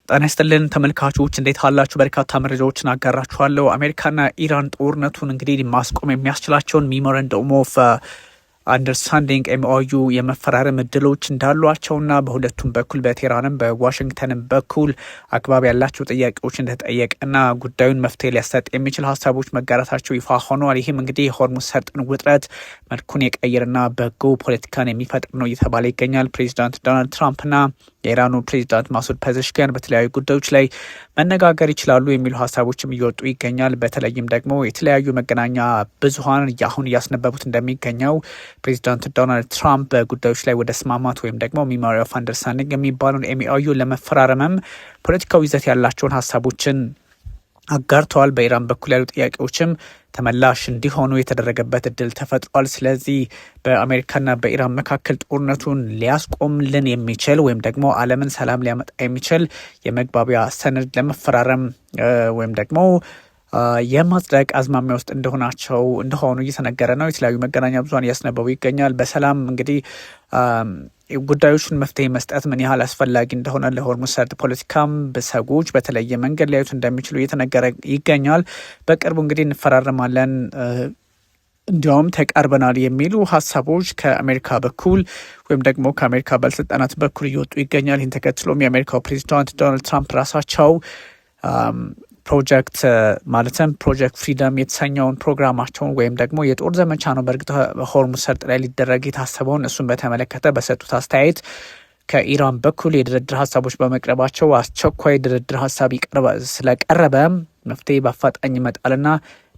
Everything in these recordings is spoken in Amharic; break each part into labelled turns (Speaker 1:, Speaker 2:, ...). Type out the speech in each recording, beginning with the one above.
Speaker 1: ጤና ይስጥልን ተመልካቾች እንዴት አላችሁ? በርካታ መረጃዎችን አጋራችኋለሁ። አሜሪካና ኢራን ጦርነቱን እንግዲህ ማስቆም የሚያስችላቸውን ሜሞራንደም ኦፍ አንደርስታንዲንግ ኤምኦዩ የመፈራረም እድሎች እንዳሏቸውና በሁለቱም በኩል በቴህራንም በዋሽንግተንም በኩል አግባብ ያላቸው ጥያቄዎች እንደተጠየቀና ጉዳዩን መፍትሄ ሊያሰጥ የሚችል ሀሳቦች መጋራታቸው ይፋ ሆኗል። ይህም እንግዲህ የሆርሙዝ ሰርጥን ውጥረት መልኩን የቀይርና በጎ ፖለቲካን የሚፈጥር ነው እየተባለ ይገኛል። ፕሬዚዳንት ዶናልድ ትራምፕና የኢራኑ ፕሬዚዳንት ማሱድ ፔዜሽኪያን በተለያዩ ጉዳዮች ላይ መነጋገር ይችላሉ የሚሉ ሀሳቦችም እየወጡ ይገኛል። በተለይም ደግሞ የተለያዩ መገናኛ ብዙኃን አሁን እያስነበቡት እንደሚገኘው ፕሬዚዳንት ዶናልድ ትራምፕ በጉዳዮች ላይ ወደ ስማማት ወይም ደግሞ ሜሞሪ ኦፍ አንደርስታንዲንግ የሚባለውን ኤምኦዩ ለመፈራረምም ፖለቲካዊ ይዘት ያላቸውን ሀሳቦችን አጋርተዋል። በኢራን በኩል ያሉ ጥያቄዎችም ተመላሽ እንዲሆኑ የተደረገበት እድል ተፈጥሯል። ስለዚህ በአሜሪካና በኢራን መካከል ጦርነቱን ሊያስቆምልን የሚችል ወይም ደግሞ ዓለምን ሰላም ሊያመጣ የሚችል የመግባቢያ ሰነድ ለመፈራረም ወይም ደግሞ የማጽደቅ አዝማሚያ ውስጥ እንደሆኑ እየተነገረ ነው። የተለያዩ መገናኛ ብዙኃን እያስነበቡ ይገኛል። በሰላም እንግዲህ ጉዳዮችን መፍትሄ መስጠት ምን ያህል አስፈላጊ እንደሆነ ለሆርሙዝ ሰርጥ ፖለቲካም በሰዎች በተለየ መንገድ ሊያዩት እንደሚችሉ እየተነገረ ይገኛል። በቅርቡ እንግዲህ እንፈራረማለን እንዲያውም ተቃርበናል የሚሉ ሀሳቦች ከአሜሪካ በኩል ወይም ደግሞ ከአሜሪካ ባለስልጣናት በኩል እየወጡ ይገኛል። ይህን ተከትሎም የአሜሪካው ፕሬዚዳንት ዶናልድ ትራምፕ ራሳቸው ፕሮጀክት ፍሪደም የተሰኘውን ፕሮግራማቸውን ወይም ደግሞ የጦር ዘመቻ ነው በእርግጥ ሆርሙዝ ሰርጥ ላይ ሊደረግ የታሰበውን እሱን በተመለከተ በሰጡት አስተያየት ከኢራን በኩል የድርድር ሀሳቦች በመቅረባቸው አስቸኳይ ድርድር ሀሳብ ስለቀረበ መፍትሄ በአፋጣኝ ይመጣልና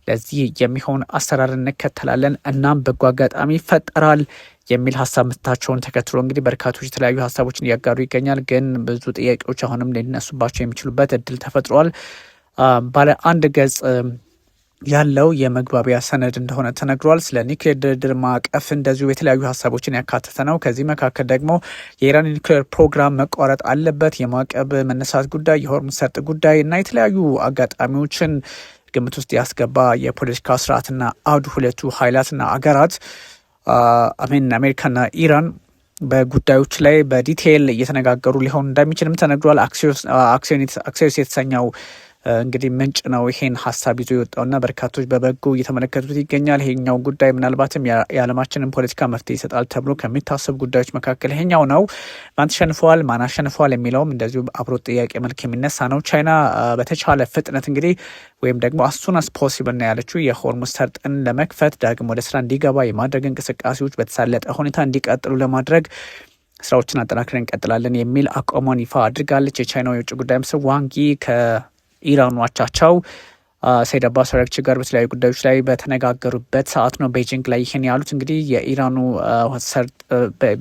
Speaker 1: ለዚህ የሚሆን አሰራር እንከተላለን እናም በጎ አጋጣሚ ይፈጠራል የሚል ሀሳብ መስጠታቸውን ተከትሎ እንግዲህ በርካቶች የተለያዩ ሀሳቦችን እያጋሩ ይገኛል። ግን ብዙ ጥያቄዎች አሁንም ሊነሱባቸው የሚችሉበት እድል ተፈጥሯል። ባለ አንድ ገጽ ያለው የመግባቢያ ሰነድ እንደሆነ ተነግሯል። ስለ ኒውክሌር ድርድር ማዕቀፍ እንደዚሁ የተለያዩ ሀሳቦችን ያካተተ ነው። ከዚህ መካከል ደግሞ የኢራን ኒውክሌር ፕሮግራም መቋረጥ አለበት፣ የማዕቀብ መነሳት ጉዳይ፣ የሆርሙዝ ሰርጥ ጉዳይ እና የተለያዩ አጋጣሚዎችን ግምት ውስጥ ያስገባ የፖለቲካ ስርዓትና አውድ ሁለቱ ኃይላትና አገራት አሜሪካና ኢራን በጉዳዮች ላይ በዲቴይል እየተነጋገሩ ሊሆን እንደሚችልም ተነግሯል። አክሲዮስ የተሰኘው እንግዲህ ምንጭ ነው ይሄን ሀሳብ ይዞ የወጣውና በርካቶች በበጎ እየተመለከቱት ይገኛል። ይሄኛው ጉዳይ ምናልባትም የዓለማችንን ፖለቲካ መፍትሄ ይሰጣል ተብሎ ከሚታሰቡ ጉዳዮች መካከል ይሄኛው ነው። ማን ተሸንፈዋል፣ ማን አሸንፈዋል የሚለውም እንደዚሁ አብሮ ጥያቄ መልክ የሚነሳ ነው። ቻይና በተቻለ ፍጥነት እንግዲህ ወይም ደግሞ አሱን አስ ፖሲብል ነው ያለችው የሆርሙዝ ሰርጥን ለመክፈት ዳግም ወደ ስራ እንዲገባ የማድረግ እንቅስቃሴዎች በተሳለጠ ሁኔታ እንዲቀጥሉ ለማድረግ ስራዎችን አጠናክረን እንቀጥላለን የሚል አቋሟን ይፋ አድርጋለች። የቻይናው የውጭ ጉዳይ ሚኒስትር ዋንጊ ከኢራኑ አቻቸው ሰይድ አባስ አራግቺ ጋር በተለያዩ ጉዳዮች ላይ በተነጋገሩበት ሰዓት ነው ቤጂንግ ላይ ይህን ያሉት። እንግዲህ የኢራኑ ሰርጥ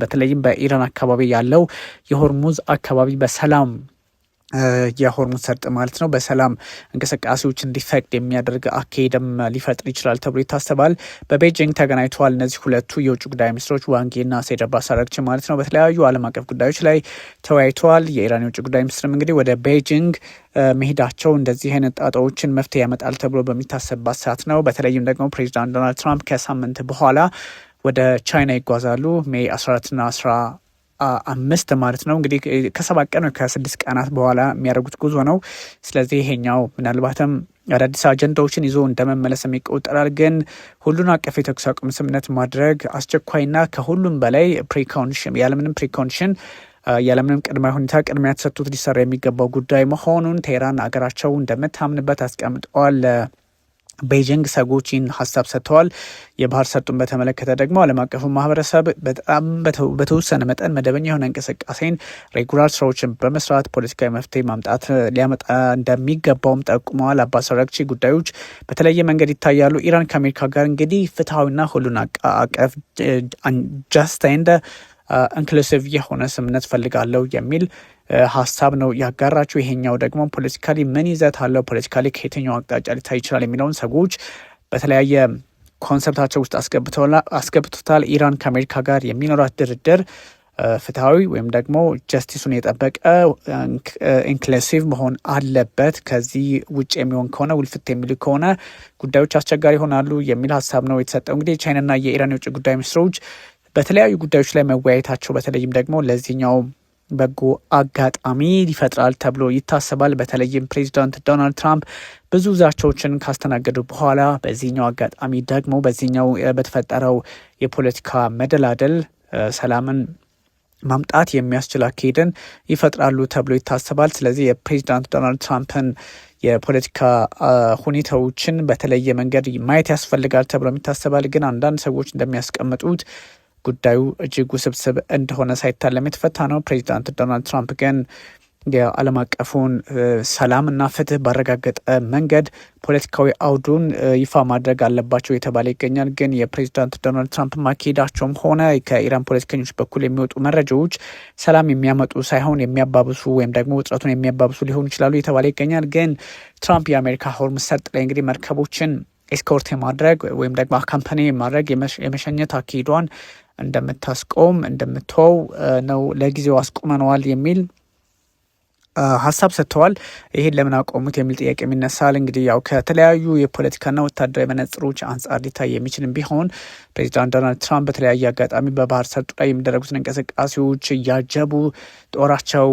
Speaker 1: በተለይም በኢራን አካባቢ ያለው የሆርሙዝ አካባቢ በሰላም የሆርሙዝ ሰርጥ ማለት ነው በሰላም እንቅስቃሴዎች እንዲፈቅድ የሚያደርግ አካሄድም ሊፈጥር ይችላል ተብሎ ይታሰባል። በቤጂንግ ተገናኝተዋል እነዚህ ሁለቱ የውጭ ጉዳይ ሚኒስትሮች ዋንጊና ሰይድ አባስ አራግቺ ማለት ነው። በተለያዩ ዓለም አቀፍ ጉዳዮች ላይ ተወያይተዋል። የኢራን የውጭ ጉዳይ ሚኒስትርም እንግዲህ ወደ ቤጂንግ መሄዳቸው እንደዚህ አይነት ጣጣዎችን መፍትሄ ያመጣል ተብሎ በሚታሰብባት ሰዓት ነው። በተለይም ደግሞ ፕሬዚዳንት ዶናልድ ትራምፕ ከሳምንት በኋላ ወደ ቻይና ይጓዛሉ። ሜይ 14ና 15 ማለት ነው። እንግዲህ ከ7 ቀን ወይ ከ6 ቀናት በኋላ የሚያደርጉት ጉዞ ነው። ስለዚህ ይሄኛው ምናልባትም አዳዲስ አጀንዳዎችን ይዞ እንደመመለስ የሚቆጠራል። ግን ሁሉን አቀፍ የተኩስ አቁም ስምምነት ማድረግ አስቸኳይና ከሁሉም በላይ ያለምንም ፕሪኮንዲሽን ያለምንም ቅድመ ሁኔታ ቅድሚያ ተሰጥቶት ሊሰራ የሚገባው ጉዳይ መሆኑን ቴህራን አገራቸው እንደምታምንበት አስቀምጠዋል። ቤጂንግ ሰዎችን ሀሳብ ሰጥተዋል። የባህር ሰርጡን በተመለከተ ደግሞ ዓለም አቀፉ ማህበረሰብ በጣም በተወሰነ መጠን መደበኛ የሆነ እንቅስቃሴን ሬጉላር ስራዎችን በመስራት ፖለቲካዊ መፍትሄ ሊያመጣ እንደሚገባውም ጠቁመዋል። አባስ አራግቺ ጉዳዮች በተለየ መንገድ ይታያሉ። ኢራን ከአሜሪካ ጋር እንግዲህ ፍትሐዊና ሁሉን አቀፍ ጀስት ኤንድ ኢንክሉሲቭ የሆነ ስምምነት ፈልጋለሁ የሚል ሀሳብ ነው ያጋራችሁ። ይሄኛው ደግሞ ፖለቲካሊ ምን ይዘት አለው፣ ፖለቲካሊ ከየትኛው አቅጣጫ ሊታይ ይችላል የሚለውን ሰዎች በተለያየ ኮንሰፕታቸው ውስጥ አስገብቶታል። ኢራን ከአሜሪካ ጋር የሚኖራት ድርድር ፍትሐዊ ወይም ደግሞ ጀስቲሱን የጠበቀ ኢንክሉሲቭ መሆን አለበት። ከዚህ ውጭ የሚሆን ከሆነ ውልፍት የሚል ከሆነ ጉዳዮች አስቸጋሪ ይሆናሉ የሚል ሀሳብ ነው የተሰጠው። እንግዲህ የቻይናና የኢራን የውጭ ጉዳይ ሚኒስትሮች በተለያዩ ጉዳዮች ላይ መወያየታቸው በተለይም ደግሞ ለዚህኛው በጎ አጋጣሚ ይፈጥራል ተብሎ ይታሰባል። በተለይም ፕሬዚዳንት ዶናልድ ትራምፕ ብዙ ዛቻዎችን ካስተናገዱ በኋላ በዚህኛው አጋጣሚ ደግሞ በዚህኛው በተፈጠረው የፖለቲካ መደላደል ሰላምን ማምጣት የሚያስችል አካሄድን ይፈጥራሉ ተብሎ ይታሰባል። ስለዚህ የፕሬዚዳንት ዶናልድ ትራምፕን የፖለቲካ ሁኔታዎችን በተለየ መንገድ ማየት ያስፈልጋል ተብሎ ይታሰባል። ግን አንዳንድ ሰዎች እንደሚያስቀምጡት ጉዳዩ እጅግ ውስብስብ እንደሆነ ሳይታለም የተፈታ ነው። ፕሬዚዳንት ዶናልድ ትራምፕ ግን የዓለም አቀፉን ሰላምና ፍትህ ባረጋገጠ መንገድ ፖለቲካዊ አውዱን ይፋ ማድረግ አለባቸው የተባለ ይገኛል። ግን የፕሬዚዳንት ዶናልድ ትራምፕ ማካሄዳቸውም ሆነ ከኢራን ፖለቲከኞች በኩል የሚወጡ መረጃዎች ሰላም የሚያመጡ ሳይሆን የሚያባብሱ ወይም ደግሞ ውጥረቱን የሚያባብሱ ሊሆኑ ይችላሉ የተባለ ይገኛል። ግን ትራምፕ የአሜሪካ ሆርሙዝ ሰርጥ ላይ እንግዲህ መርከቦችን ኤስኮርት የማድረግ ወይም ደግሞ አካምፓኒ ማድረግ የመሸኘት አካሄዷን እንደምታስቆም እንደምትወው ነው ለጊዜው አስቆመነዋል የሚል ሀሳብ ሰጥተዋል። ይሄን ለምን አቆሙት የሚል ጥያቄ የሚነሳል። እንግዲህ ያው ከተለያዩ የፖለቲካና ወታደራዊ መነጽሮች አንጻር ሊታይ የሚችልም ቢሆን ፕሬዚዳንት ዶናልድ ትራምፕ በተለያየ አጋጣሚ በባህር ሰርጡ ላይ የሚደረጉትን እንቅስቃሴዎች እያጀቡ ጦራቸው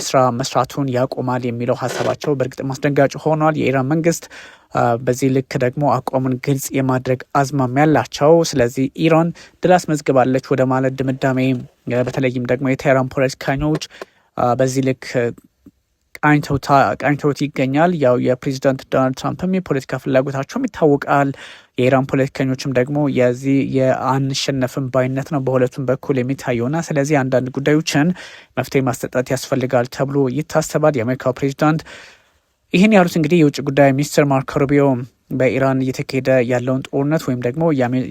Speaker 1: ስራ መስራቱን ያቆማል የሚለው ሀሳባቸው በእርግጥ ማስደንጋጭ ሆኗል። የኢራን መንግስት በዚህ ልክ ደግሞ አቋሙን ግልጽ የማድረግ አዝማሚያ ያላቸው። ስለዚህ ኢራን ድል አስመዝግባለች ወደ ማለት ድምዳሜ በተለይም ደግሞ የቴህራን ፖለቲከኞች በዚህ ልክ ቃኝተውት ይገኛል። ያው የፕሬዚዳንት ዶናልድ ትራምፕም የፖለቲካ ፍላጎታቸውም ይታወቃል። የኢራን ፖለቲከኞችም ደግሞ የዚህ የአንሸነፍም ባይነት ነው በሁለቱም በኩል የሚታየውና ስለዚህ አንዳንድ ጉዳዮችን መፍትሄ ማሰጠት ያስፈልጋል ተብሎ ይታሰባል። የአሜሪካው ፕሬዚዳንት ይህን ያሉት እንግዲህ የውጭ ጉዳይ ሚኒስትር ማርኮ ሩቢዮ በኢራን እየተካሄደ ያለውን ጦርነት ወይም ደግሞ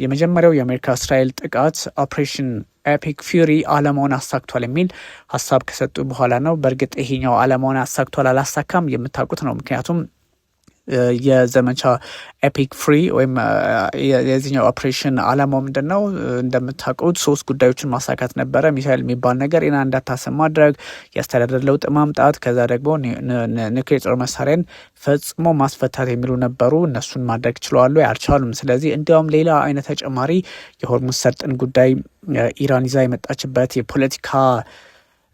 Speaker 1: የመጀመሪያው የአሜሪካ እስራኤል ጥቃት ኦፕሬሽን ኤፒክ ፊውሪ ዓላማውን አሳክቷል የሚል ሀሳብ ከሰጡ በኋላ ነው። በእርግጥ ይሄኛው ዓላማውን አሳክቷል አላሳካም የምታውቁት ነው። ምክንያቱም የዘመቻ ኤፒክ ፍሪ ወይም የዚህኛው ኦፕሬሽን ዓላማው ምንድን ነው? እንደምታውቁት 3 ጉዳዮችን ማሳካት ነበረ። ሚሳይል የሚባል ነገር ኢራን እንዳታሰብ ማድረግ፣ የአስተዳደር ለውጥ ማምጣት፣ ከዛ ደግሞ ኒውክሌር ጦር መሳሪያን ፈጽሞ ማስፈታት የሚሉ ነበሩ። እነሱን ማድረግ ችለዋሉ? አልቻሉም። ስለዚህ እንዲያውም ሌላ አይነት ተጨማሪ የሆርሙዝ ሰርጥን ጉዳይ ኢራን ይዛ የመጣችበት የፖለቲካ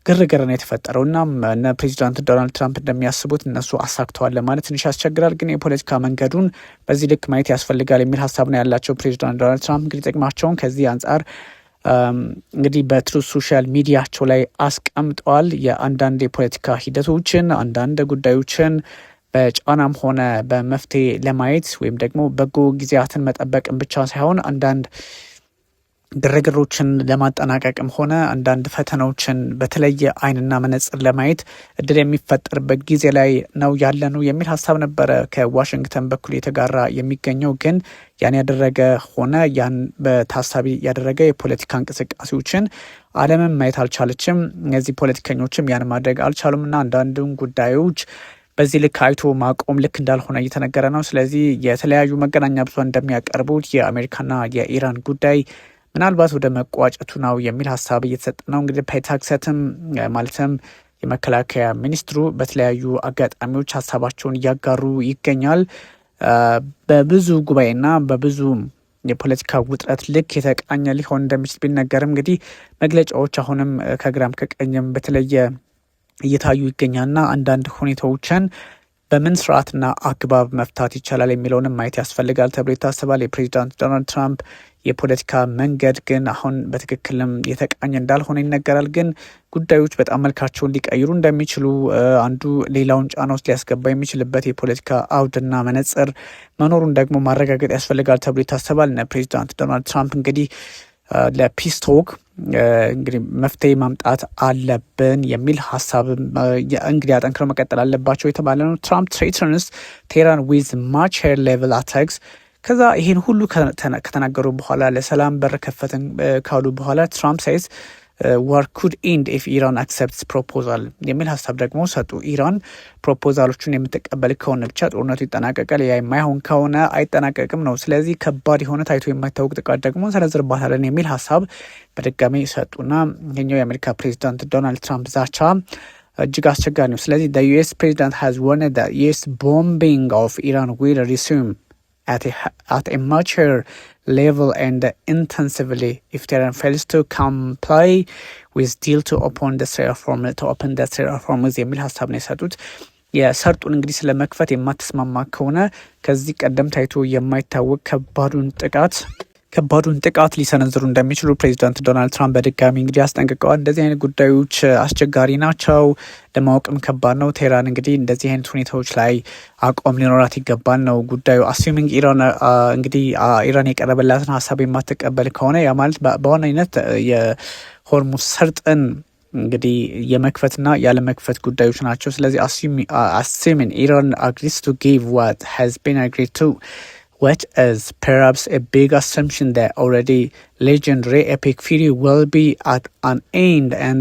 Speaker 1: ግርግር ነው የተፈጠረው እና እነ ፕሬዚዳንት ዶናልድ ትራምፕ እንደሚያስቡት እነሱ አሳክተዋል ለማለት ትንሽ ያስቸግራል። ግን የፖለቲካ መንገዱን በዚህ ልክ ማየት ያስፈልጋል የሚል ሀሳብ ነው ያላቸው ፕሬዚዳንት ዶናልድ ትራምፕ። እንግዲህ ጥቅማቸውን ከዚህ አንጻር እንግዲህ በትሩዝ ሶሻል ሚዲያቸው ላይ አስቀምጠዋል። የአንዳንድ የፖለቲካ ሂደቶችን አንዳንድ ጉዳዮችን በጫናም ሆነ በመፍትሄ ለማየት ወይም ደግሞ በጎ ጊዜያትን መጠበቅም ብቻ ሳይሆን አንዳንድ ግርግሮችን ለማጠናቀቅም ሆነ አንዳንድ ፈተናዎችን በተለየ አይንና መነጽር ለማየት እድል የሚፈጠርበት ጊዜ ላይ ነው ያለነው የሚል ሀሳብ ነበረ ከዋሽንግተን በኩል የተጋራ የሚገኘው። ግን ያን ያደረገ ሆነ ያን በታሳቢ ያደረገ የፖለቲካ እንቅስቃሴዎችን ዓለምን ማየት አልቻለችም። እነዚህ ፖለቲከኞችም ያን ማድረግ አልቻሉም እና አንዳንዱን ጉዳዮች በዚህ ልክ አይቶ ማቆም ልክ እንዳልሆነ እየተነገረ ነው። ስለዚህ የተለያዩ መገናኛ ብዙሃን እንደሚያቀርቡት የአሜሪካና የኢራን ጉዳይ ምናልባት ወደ መቋጨቱ ነው የሚል ሀሳብ እየተሰጠ ነው። እንግዲህ ፔታክሰትም ማለትም የመከላከያ ሚኒስትሩ በተለያዩ አጋጣሚዎች ሀሳባቸውን እያጋሩ ይገኛል። በብዙ ጉባኤና በብዙ የፖለቲካ ውጥረት ልክ የተቃኘ ሊሆን እንደሚችል ቢነገርም እንግዲህ መግለጫዎች አሁንም ከግራም ከቀኝም በተለየ እየታዩ ይገኛልና አንዳንድ ሁኔታዎችን በምን ስርዓትና አግባብ መፍታት ይቻላል የሚለውንም ማየት ያስፈልጋል ተብሎ ይታሰባል። የፕሬዚዳንት ዶናልድ ትራምፕ የፖለቲካ መንገድ ግን አሁን በትክክልም የተቃኘ እንዳልሆነ ይነገራል። ግን ጉዳዮች በጣም መልካቸውን ሊቀይሩ እንደሚችሉ አንዱ ሌላውን ጫና ውስጥ ሊያስገባ የሚችልበት የፖለቲካ አውድና መነጽር መኖሩን ደግሞ ማረጋገጥ ያስፈልጋል ተብሎ ይታሰባል። ፕሬዚዳንት ዶናልድ ትራምፕ እንግዲህ ለፒስ ቶክ እንግዲህ መፍትሄ ማምጣት አለብን የሚል ሀሳብ እንግዲህ አጠንክረው መቀጠል አለባቸው የተባለ ነው። ትራምፕ ትሬተንስ ቴህራን ዊዝ ማች ሄር ሌቭል አታክስ ከዛ ይሄን ሁሉ ከተናገሩ በኋላ ለሰላም በር ከፈትን ካሉ በኋላ ትራምፕ ሳይዝ ዋር ኩድ ኢንድ ኢፍ ኢራን አክሰፕትስ ፕሮፖዛል የሚል ሀሳብ ደግሞ ሰጡ። ኢራን ፕሮፖዛሎቹን የምትቀበል ከሆነ ብቻ ጦርነቱ ይጠናቀቃል፣ ያ የማይሆን ከሆነ አይጠናቀቅም ነው። ስለዚህ ከባድ የሆነ ታይቶ የማይታወቅ ጥቃት ደግሞ ሰነዝርባታለን የሚል ሀሳብ በድጋሚ ሰጡና ይኸኛው የአሜሪካ ፕሬዚዳንት ዶናልድ ትራምፕ ዛቻ እጅግ አስቸጋሪ ነው። ስለዚህ ዩኤስ ፕሬዚዳንት ሃዝ ዋርንድ ዛት ዩኤስ ቦምቢንግ ኦፍ ኢራን ዊል ሪሱም at a mature level and intensively if Tehran fails to comply with deal to open the Strait of Hormuz የሚል ሀሳብ ነው የሰጡት። የሰርጡን እንግዲህ ስለመክፈት የማትስማማ ከሆነ ከዚህ ቀደም ታይቶ የማይታወቅ ከባዱን ጥቃት ሊሰነዝሩ እንደሚችሉ ፕሬዚዳንት ዶናልድ ትራምፕ በድጋሚ እንግዲህ አስጠንቅቀዋል። እንደዚህ አይነት ጉዳዮች አስቸጋሪ ናቸው፣ ለማወቅም ከባድ ነው። ቴህራን እንግዲህ እንደዚህ አይነት ሁኔታዎች ላይ አቋም ሊኖራት ይገባል ነው ጉዳዩ። አስዩሚንግ ኢራን የቀረበላትን ሀሳብ የማትቀበል ከሆነ ያ ማለት በዋነኝነት የሆርሙዝ ሰርጥን እንግዲህ የመክፈትና ያለመክፈት ጉዳዮች ናቸው። ስለዚህ assuming Iran agrees to give what has been agreed to, what is perhaps a big assumption that already legendary epic fury will be at an end, and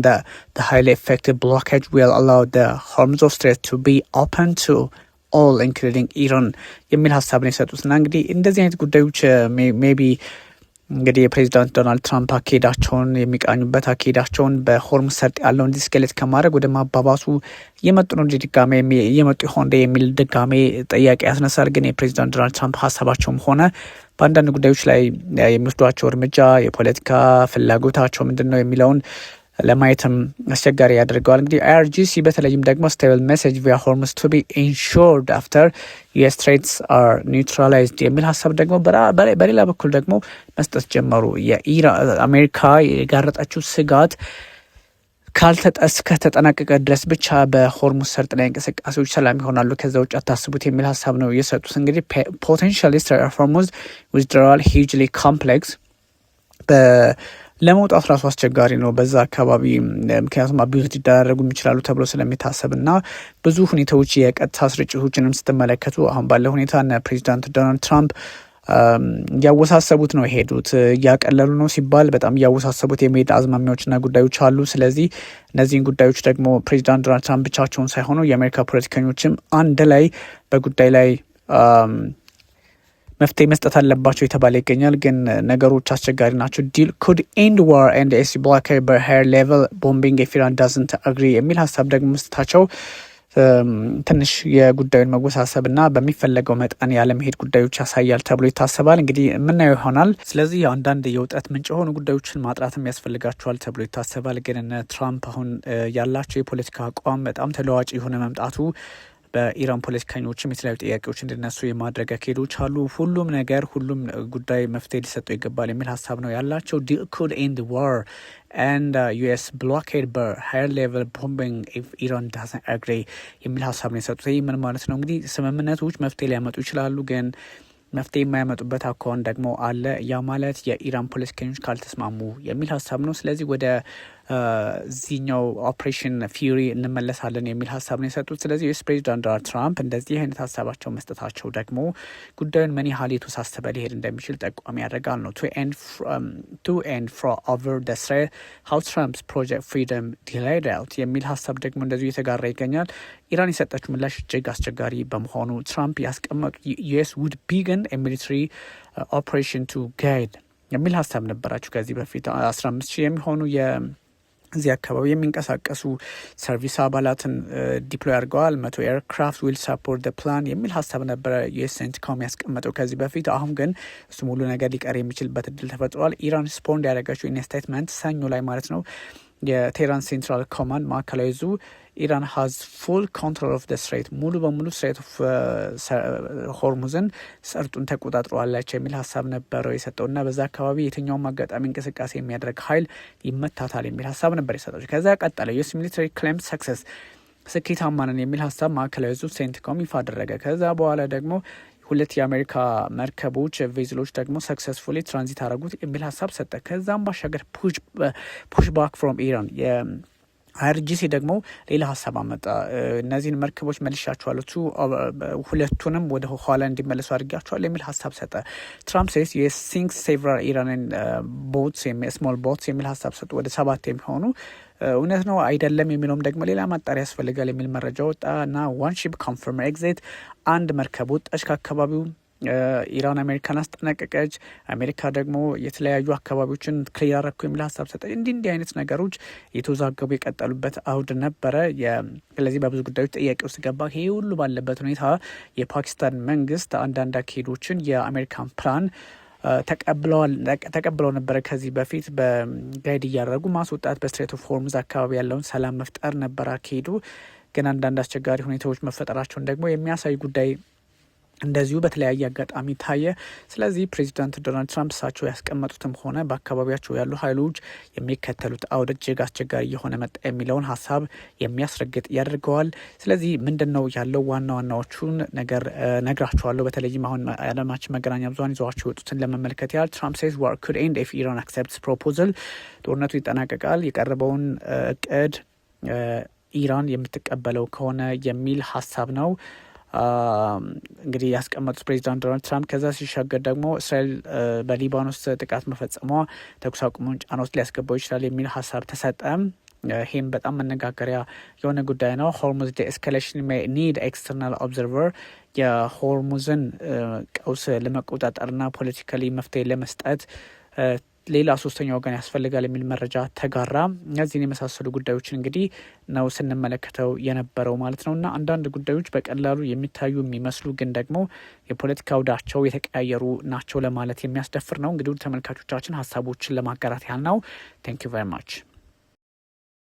Speaker 1: the highly effective blockade will allow the Hormuz Strait to be open to all including Iran የሚል ሀሳብ ነው የሰጡትና እንግዲህ እንደዚህ አይነት ጉዳዮች ሜቢ እንግዲህ የፕሬዚዳንት ዶናልድ ትራምፕ አካሄዳቸውን የሚቃኙበት አካሄዳቸውን በሆርሙዝ ሰርጥ ያለውን ዲስክሌት ከማድረግ ወደ ማባባሱ እየመጡ ነው ድጋሜ እየመጡ ይሆን የሚል ድጋሜ ጥያቄ ያስነሳል። ግን የፕሬዚዳንት ዶናልድ ትራምፕ ሀሳባቸውም ሆነ በአንዳንድ ጉዳዮች ላይ የሚወስዷቸው እርምጃ የፖለቲካ ፍላጎታቸው ምንድን ነው የሚለውን ለማየትም አስቸጋሪ ያደርገዋል። እንግዲህ IRGC በተለይም ደግሞ ስቴብል ሜሴጅ ቪያ ሆርሙዝ ቱ ቢ ኢንሹርድ አፍተር ዩኤስ ትሬድስ አር ኒውትራላይዝድ የሚል ሀሳብ ደግሞ በሌላ በኩል ደግሞ መስጠት ጀመሩ። አሜሪካ የጋረጣችው ስጋት ከተጠናቀቀ ድረስ ብቻ በሆርሙዝ ሰርጥ ላይ እንቅስቃሴዎች ሰላም ይሆናሉ፣ ከዛ ውጭ አታስቡት የሚል ሀሳብ ነው የሰጡት። እንግዲህ ፖቴንሻሊ ስትሬት ኦፍ ሆርሙዝ ዊዝድራዋል ሂጅሊ ኮምፕሌክስ ለመውጣት ራሱ አስቸጋሪ ነው በዛ አካባቢ፣ ምክንያቱም አቢዩዝ ሊደራረጉ ይችላሉ ተብሎ ስለሚታሰብ እና ብዙ ሁኔታዎች የቀጥታ ስርጭቶችንም ስትመለከቱ አሁን ባለው ሁኔታ ፕሬዚዳንት ዶናልድ ትራምፕ እያወሳሰቡት ነው የሄዱት። እያቀለሉ ነው ሲባል በጣም እያወሳሰቡት የመሄድ አዝማሚያዎችና ጉዳዮች አሉ። ስለዚህ እነዚህን ጉዳዮች ደግሞ ፕሬዚዳንት ዶናልድ ትራምፕ ብቻቸውን ሳይሆኑ የአሜሪካ ፖለቲከኞችም አንድ ላይ በጉዳይ ላይ መፍትሄ መስጠት አለባቸው የተባለ ይገኛል። ግን ነገሮች አስቸጋሪ ናቸው። ዲል ኩድ ኤንድ ዋር ኤንድ ኤስ ብሎኬድ በሃየር ሌቨል ቦምቢንግ ኢፍ ኢራን ዳዝንት አግሪ የሚል ሀሳብ ደግሞ መስጠታቸው ትንሽ የጉዳዩን መወሳሰብ እና በሚፈለገው መጠን ያለመሄድ ጉዳዮች ያሳያል ተብሎ ይታሰባል። እንግዲህ የምናየው ይሆናል። ስለዚህ አንዳንድ የውጥረት ምንጭ የሆኑ ጉዳዮችን ማጥራትም ያስፈልጋቸዋል ተብሎ ይታሰባል። ግን እነ ትራምፕ አሁን ያላቸው የፖለቲካ አቋም በጣም ተለዋጭ የሆነ መምጣቱ በኢራን ፖለቲከኞችም የተለያዩ ጥያቄዎች እንዲነሱ የማድረግ አካሄዶች አሉ። ሁሉም ጉዳይ መፍትሄ ሊሰጠው ይገባል የሚል ሀሳብ ነው ያላቸው። ዲል ኩድ ኤንድ ዋር ኤንድ ዩኤስ ብሎኬድ በሃየር ሌቨል ቦምቢንግ ኢፍ ኢራን ዳዝንት አግሪ የሚል ሀሳብ ነው የሰጡት። ይህ ምን ማለት ነው? እንግዲህ ስምምነቶች መፍትሄ ሊያመጡ ይችላሉ፣ ግን መፍትሄ የማያመጡበት አኳኋን ደግሞ አለ። ያ ማለት የኢራን ፖለቲከኞች ካልተስማሙ የሚል ሀሳብ ነው። ስለዚህ ወደ ዚህኛው ኦፕሬሽን ፊውሪ እንመለሳለን የሚል ሀሳብ ነው የሰጡት። ስለዚህ ዩኤስ ፕሬዚዳንት ዶናልድ ትራምፕ እንደዚህ አይነት ሀሳባቸው መስጠታቸው ደግሞ ጉዳዩን ምን ያህል የተወሳሰበ ሊሄድ እንደሚችል ጠቋሚ ያደርጋል ነው to end for over the threat how Trump's project freedom delayed out የሚል ሀሳብ ደግሞ እንደዚሁ እየተጋራ ይገኛል። ኢራን የሰጠችው ምላሽ እጅግ አስቸጋሪ በመሆኑ ትራምፕ ያስቀመጡ ዩኤስ would begin a military operation to guide የሚል ሀሳብ ነበራቸው። ከዚህ በፊት 15,000 የሚሆኑ እዚህ አካባቢ የሚንቀሳቀሱ ሰርቪስ አባላትን ዲፕሎይ አድርገዋል። 100 ኤርክራፍት ዊል ሳፖርት ደ ፕላን የሚል ሀሳብ ነበረ ዩኤስ ሴንትኮም ያስቀመጠው ከዚህ በፊት። አሁን ግን እሱ ሙሉ ነገር ሊቀር የሚችልበት እድል ተፈጥሯል። ኢራን ስፖንድ ያደረገችው ኢንስቴትመንት ሰኞ ላይ ማለት ነው የቴህራን ሴንትራል ኮማንድ ማዕከላዊ እዙ ኢራን ሀዝ ፉል ኮንትሮል ኦፍ ደ ስትሬት ሙሉ በሙሉ ስትሬት ኦፍ ሆርሙዝን ሰርጡን ተቆጣጥረዋላቸው የሚል ሀሳብ ነበረው የሰጠው እና በዛ አካባቢ የትኛውም አጋጣሚ እንቅስቃሴ የሚያደርግ ኃይል ይመታታል የሚል ሀሳብ ነበር የሰጣቸው። ከዛ ቀጠለ ዩኤስ ሚሊታሪ ክሌም ሰክሰስ ስኬታማ ነን የሚል ሀሳብ ማዕከላዊ እዙ ሴንትኮም ይፋ አደረገ። ከዛ በኋላ ደግሞ 2 የአሜሪካ መርከቦች ቬዝሎች ደግሞ ሰክሰስፉሊ ትራንዚት አደረጉት የሚል ሀሳብ ሰጠ። ከዛም ባሻገር ፑሽ ባክ ፍሮም ኢራን IRGC ደግሞ ሌላ ሀሳብ አመጣ። እነዚህን መርከቦች መልሻቸዋለሁ፣ ሁለቱንም ወደ ኋላ እንዲመለሱ አድርጊያቸዋል የሚል ሀሳብ ሰጠ። ትራምፕ ሴስ የሲንክ ሴቨራል ኢራንን ቦትስ ስሞል ቦትስ የሚል ሀሳብ ሰጡ፣ ወደ 7 የሚሆኑ። እውነት ነው አይደለም የሚለውም ደግሞ ሌላ ማጣሪያ ያስፈልጋል የሚል መረጃ ወጣ እና ዋን ሺፕ ኮንፈርም ኤግዚት አንድ መርከብ ወጣች ከአካባቢው። ኢራን አሜሪካን አስጠነቀቀች። አሜሪካ ደግሞ የተለያዩ አካባቢዎችን ክሊር አደረኩ የሚል ሀሳብ ሰጠች። እንዲህ አይነት ነገሮች የተወዛገቡ የቀጠሉበት አውድ ነበረ። ስለዚህ በብዙ ጉዳዮች ጥያቄ ውስጥ ገባ። ይሄ ሁሉ ባለበት ሁኔታ የፓኪስታን መንግስት አንዳንድ አካሄዶችን የአሜሪካን ፕላን ተቀብለው ነበረ። ከዚህ በፊት በጋይድ እያደረጉ ማስወጣት በስትሬት ኦፍ ሆርሙዝ አካባቢ ያለውን ሰላም መፍጠር ነበር አካሄዱ። ግን አንዳንድ አስቸጋሪ ሁኔታዎች መፈጠራቸውን ደግሞ የሚያሳይ ጉዳይ እንደዚሁ በተለያየ አጋጣሚ ታየ። ስለዚህ ፕሬዚዳንት ዶናልድ ትራምፕ እሳቸው ያስቀመጡትም ሆነ በአካባቢያቸው ያሉ ኃይሎች የሚከተሉት አውድ እጅግ አስቸጋሪ የሆነ መጣ የሚለውን ሀሳብ የሚያስረግጥ ያደርገዋል። ስለዚህ ምንድን ነው ያለው ዋና ዋናዎቹን ነገር ነግራቸዋለሁ። በተለይም አሁን የዓለማችን መገናኛ ብዙኃን ይዘዋቸው የወጡትን ለመመልከት ያህል ትራምፕ ሴዝ ዋር ኩድ ኤንድ ኢፍ ኢራን አክሰፕትስ ፕሮፖዛል፣ ጦርነቱ ይጠናቀቃል የቀረበውን እቅድ ኢራን የምትቀበለው ከሆነ የሚል ሀሳብ ነው እንግዲህ ያስቀመጡት ፕሬዚዳንት ዶናልድ ትራምፕ። ከዛ ሲሻገር ደግሞ እስራኤል በሊባኖስ ጥቃት መፈጸሟ ተኩስ አቁሙን ጫና ውስጥ ሊያስገባው ይችላል የሚል ሀሳብ ተሰጠ። ይህም በጣም መነጋገሪያ የሆነ ጉዳይ ነው። ሆርሙዝ ዴኤስካሌሽን ሜይ ኒድ ኤክስተርናል ኦብዘርቨር፣ የሆርሙዝን ቀውስ ለመቆጣጠርና ፖለቲካሊ መፍትሄ ለመስጠት ሌላ ሶስተኛ ወገን ያስፈልጋል የሚል መረጃ ተጋራ። እነዚህን የመሳሰሉ ጉዳዮችን እንግዲህ ነው ስንመለከተው የነበረው ማለት ነው። እና አንዳንድ ጉዳዮች በቀላሉ የሚታዩ የሚመስሉ ግን ደግሞ የፖለቲካ አውዳቸው የተቀያየሩ ናቸው ለማለት የሚያስደፍር ነው። እንግዲህ ተመልካቾቻችን ሀሳቦችን ለማጋራት ያህል ነው። ቴንክ ዩ ቨሪ ማች።